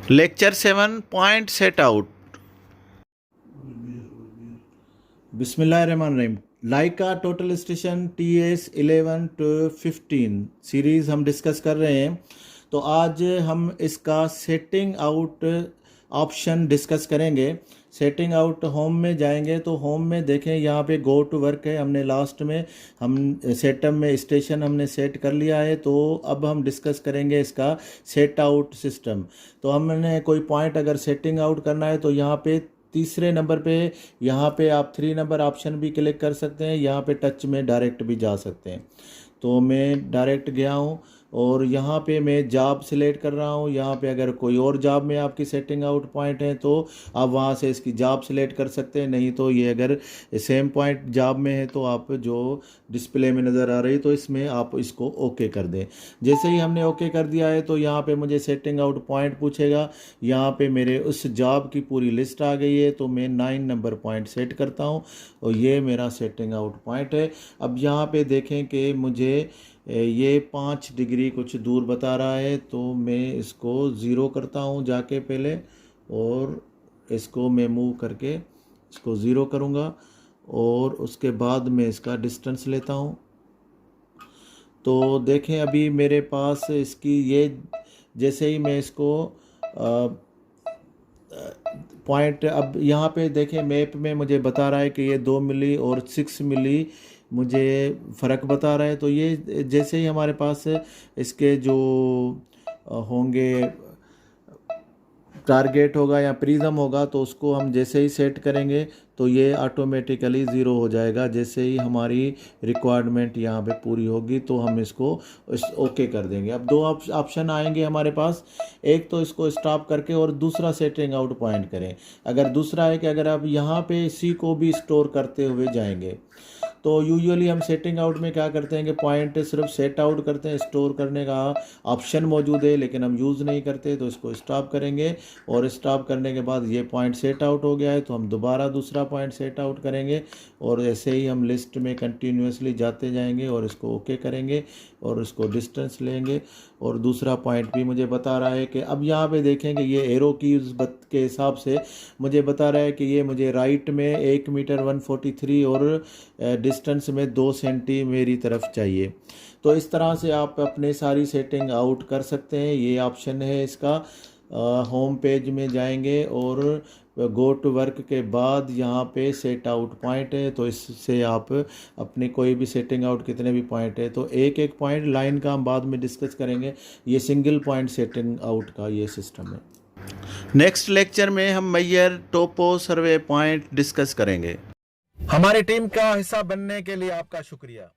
Lecture 7 point set out. बिस्मिल्लाहिर्रहमानिर्रहीम। Leica total station TS 11 to 15 series हम discuss कर रहे हैं। तो आज हम इसका सेटिंग आउट ऑप्शन डिस्कस करेंगे। सेटिंग आउट होम में जाएंगे तो होम में देखें यहाँ पे गो टू वर्क है, हमने लास्ट में हम सेटअप में स्टेशन हमने सेट कर लिया है। तो अब हम डिस्कस करेंगे इसका सेट आउट सिस्टम। तो हमने कोई पॉइंट अगर सेटिंग आउट करना है तो यहाँ पे तीसरे नंबर पे यहाँ पे आप 3 नंबर ऑप्शन भी क्लिक कर सकते हैं, यहाँ पे टच में डायरेक्ट भी जा सकते हैं। तो मैं डायरेक्ट गया हूँ और यहाँ पे मैं जॉब सिलेक्ट कर रहा हूँ। यहाँ पे अगर कोई और जॉब में आपकी सेटिंग आउट पॉइंट है तो आप वहाँ से इसकी जॉब सिलेक्ट कर सकते हैं, नहीं तो ये अगर सेम पॉइंट जॉब में है तो आप जो डिस्प्ले में नज़र आ रही तो इसमें आप इसको ओके कर दें। जैसे ही हमने ओके कर दिया है तो यहाँ पे मुझे सेटिंग आउट पॉइंट पूछेगा। यहाँ पे मेरे उस जॉब की पूरी लिस्ट आ गई है तो मैं 9 नंबर पॉइंट सेट करता हूँ और ये मेरा सेटिंग आउट पॉइंट है। अब यहाँ पे देखें कि मुझे ये 5 डिग्री कुछ दूर बता रहा है तो मैं इसको ज़ीरो करता हूँ जाके पहले, और इसको मैं मूव करके इसको ज़ीरो करूँगा और उसके बाद मैं इसका डिस्टेंस लेता हूँ। तो देखें अभी मेरे पास इसकी ये जैसे ही मैं इसको पॉइंट, अब यहाँ पे देखें मैप में मुझे बता रहा है कि ये 2 मिली और 6 मिली मुझे फ़र्क बता रहा है। तो ये जैसे ही हमारे पास इसके जो होंगे टारगेट होगा या प्रिज्म होगा तो उसको हम जैसे ही सेट करेंगे तो ये ऑटोमेटिकली ज़ीरो हो जाएगा। जैसे ही हमारी रिक्वायरमेंट यहाँ पे पूरी होगी तो हम इसको ओके कर देंगे। अब 2 ऑप्शन आएंगे हमारे पास, एक तो इसको स्टॉप करके और दूसरा सेटिंग आउट पॉइंट करें। अगर दूसरा है कि अगर आप यहाँ पे इसी को भी स्टोर करते हुए जाएंगे तो यूजुअली हम सेटिंग आउट में क्या करते हैं कि पॉइंट सिर्फ सेट आउट करते हैं, स्टोर करने का ऑप्शन मौजूद है लेकिन हम यूज़ नहीं करते। तो इसको स्टॉप करेंगे और स्टॉप करने के बाद ये पॉइंट सेट आउट हो गया है तो हम दोबारा दूसरा पॉइंट सेट आउट करेंगे और ऐसे ही हम लिस्ट में कंटिन्यूसली जाते जाएंगे और इसको ओके करेंगे और इसको डिस्टेंस लेंगे। और दूसरा पॉइंट भी मुझे बता रहा है कि अब यहाँ पे देखेंगे ये एरो की के हिसाब से मुझे बता रहा है कि ये मुझे राइट में 1 मीटर 143 और डिस्टेंस में 2 सेंटी मेरी तरफ चाहिए। तो इस तरह से आप अपने सारी सेटिंग आउट कर सकते हैं। ये ऑप्शन है इसका। होम पेज में जाएंगे और गो टू वर्क के बाद यहाँ पे सेट आउट पॉइंट है तो इससे आप अपने कोई भी सेटिंग आउट कितने भी पॉइंट है तो एक एक पॉइंट लाइन का हम बाद में डिस्कस करेंगे। ये सिंगल पॉइंट सेटिंग आउट का ये सिस्टम है। नेक्स्ट लेक्चर में हम मैयर टोपो सर्वे पॉइंट डिस्कस करेंगे। हमारी टीम का हिस्सा बनने के लिए आपका शुक्रिया।